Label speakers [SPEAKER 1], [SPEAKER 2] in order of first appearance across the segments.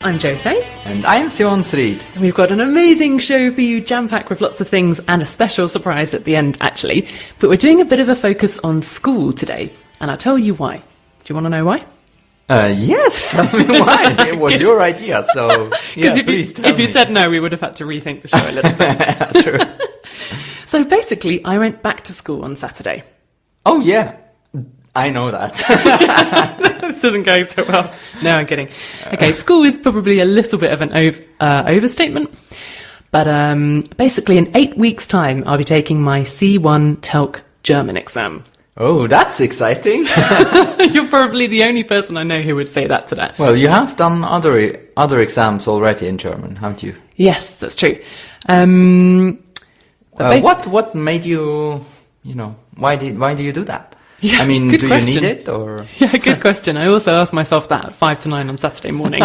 [SPEAKER 1] I'm Jo Fay.
[SPEAKER 2] And I'm Sion Srid.
[SPEAKER 1] We've got an amazing show for you, jam-packed with lots of things and a special surprise at the end, actually. But we're doing a bit of a focus on school today, and I'll tell you why. Do you want to know why?
[SPEAKER 2] Yes, tell me why. It was your idea, so
[SPEAKER 1] if you'd said no, we would have had to rethink the show a little bit.
[SPEAKER 2] True.
[SPEAKER 1] So basically, I went back to school on Saturday.
[SPEAKER 2] Oh, yeah. I know that.
[SPEAKER 1] This isn't going so well. No, I'm kidding. Okay, school is probably a little bit of an overstatement. But basically, in 8 weeks' time, I'll be taking my C1 Telc German exam.
[SPEAKER 2] Oh, that's exciting.
[SPEAKER 1] You're probably the only person I know who would say that to that.
[SPEAKER 2] Well, you have done other exams already in German, haven't you?
[SPEAKER 1] Yes, that's true.
[SPEAKER 2] What made you, why do you do that?
[SPEAKER 1] Yeah,
[SPEAKER 2] I mean, do
[SPEAKER 1] question.
[SPEAKER 2] You need it or?
[SPEAKER 1] Yeah, good question. I also asked myself that at 5 to 9 on Saturday morning.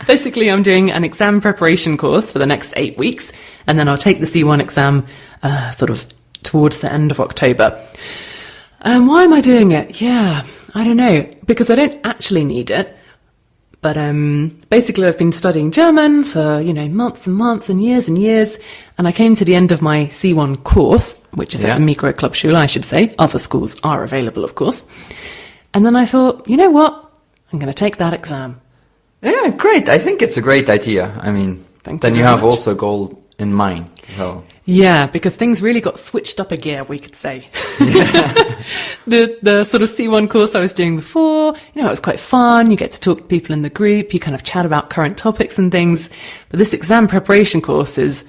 [SPEAKER 1] Basically, I'm doing an exam preparation course for the next 8 weeks, and then I'll take the C1 exam sort of towards the end of October. Why am I doing it? Yeah, I don't know, because I don't actually need it. But basically, I've been studying German for, months and months and years, and I came to the end of my C1 course, which is at the Mikroklubschule, I should say. Other schools are available, of course. And then I thought, you know what? I'm going to take that exam.
[SPEAKER 2] Yeah, great. I think it's a great idea. I mean, then you have also a goal in mind. So.
[SPEAKER 1] Yeah, because things really got switched up a gear, we could say. The sort of C1 course I was doing before, it was quite fun. You get to talk to people in the group. You kind of chat about current topics and things. But this exam preparation course is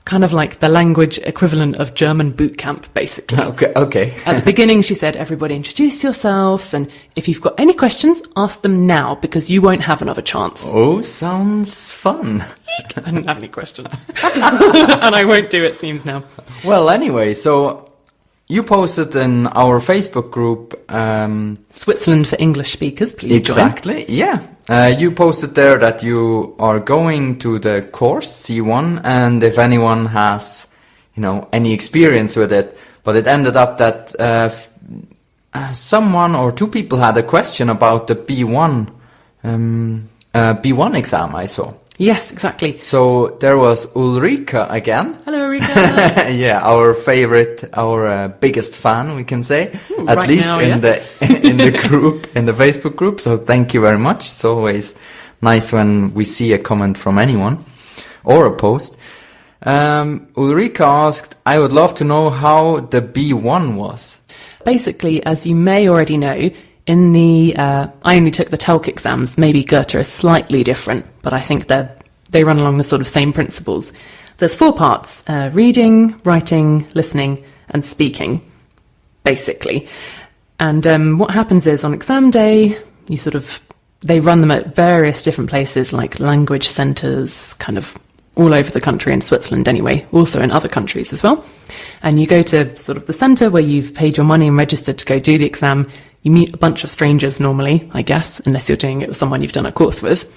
[SPEAKER 1] kind of like the language equivalent of German boot camp, basically.
[SPEAKER 2] Okay.
[SPEAKER 1] At the beginning, she said, everybody introduce yourselves. And if you've got any questions, ask them now, because you won't have another chance.
[SPEAKER 2] Oh, sounds fun.
[SPEAKER 1] I didn't have any questions. And I won't do, it seems now.
[SPEAKER 2] Well, anyway, so you posted in our Facebook group...
[SPEAKER 1] Switzerland for English speakers, please
[SPEAKER 2] exactly,
[SPEAKER 1] join.
[SPEAKER 2] Yeah. You posted there that you are going to the course, C1, and if anyone has, any experience with it. But it ended up that someone or two people had a question about the B1 exam, I saw.
[SPEAKER 1] Yes, exactly.
[SPEAKER 2] So there was Ulrika again.
[SPEAKER 1] Hello, Ulrika.
[SPEAKER 2] Yeah, our favorite, our biggest fan, we can say,
[SPEAKER 1] Ooh,
[SPEAKER 2] at
[SPEAKER 1] right
[SPEAKER 2] least
[SPEAKER 1] now,
[SPEAKER 2] in the group, in the Facebook group. So thank you very much. It's always nice when we see a comment from anyone or a post. Ulrika asked, I would love to know how the B1 was.
[SPEAKER 1] Basically, as you may already know, in the, I only took the Telc exams. Maybe Goethe is slightly different, but I think they run along the sort of same principles. There's 4 parts, reading, writing, listening, and speaking, basically. And what happens is on exam day, they run them at various different places, like language centres, kind of all over the country, in Switzerland anyway, also in other countries as well. And you go to sort of the centre where you've paid your money and registered to go do the exam. You meet a bunch of strangers normally, I guess, unless you're doing it with someone you've done a course with.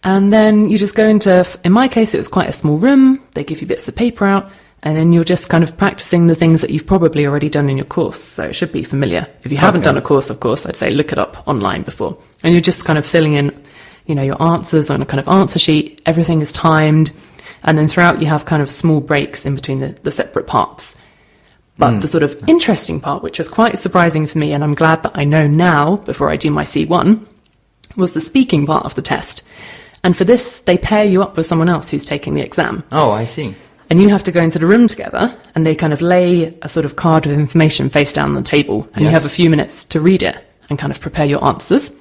[SPEAKER 1] And then you just go into, in my case, it was quite a small room. They give you bits of paper out, and then you're just kind of practicing the things that you've probably already done in your course. So it should be familiar. If you haven't done a course, of course, I'd say look it up online before. And you're just kind of filling in, your answers on a kind of answer sheet. Everything is timed. And then throughout you have kind of small breaks in between the separate parts. But the sort of interesting part, which was quite surprising for me, and I'm glad that I know now before I do my C1, was the speaking part of the test. And for this, they pair you up with someone else who's taking the exam.
[SPEAKER 2] Oh, I see.
[SPEAKER 1] And you have to go into the room together, and they kind of lay a sort of card of information face down on the table, and you have a few minutes to read it and kind of prepare your answers.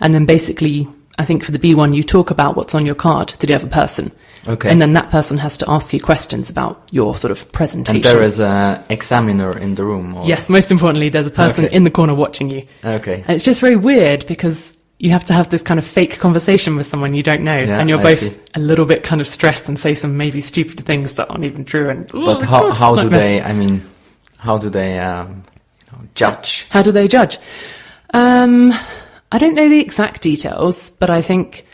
[SPEAKER 1] And then basically, I think for the B1, you talk about what's on your card to the other person.
[SPEAKER 2] Okay.
[SPEAKER 1] And then that person has to ask you questions about your sort of presentation.
[SPEAKER 2] And there is an examiner in the room? Or?
[SPEAKER 1] Yes, most importantly, there's a person in the corner watching you.
[SPEAKER 2] Okay.
[SPEAKER 1] And it's just very weird because you have to have this kind of fake conversation with someone you don't know.
[SPEAKER 2] Yeah,
[SPEAKER 1] and you're both a little bit kind of stressed and say some maybe stupid things that aren't even true. And
[SPEAKER 2] But how do they judge?
[SPEAKER 1] How do they judge? I don't know the exact details, but I think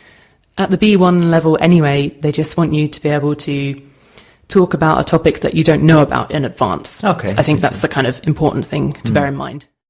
[SPEAKER 1] at the B1 level anyway, they just want you to be able to talk about a topic that you don't know about in advance.
[SPEAKER 2] Okay.
[SPEAKER 1] I think that's the kind of important thing to bear in mind.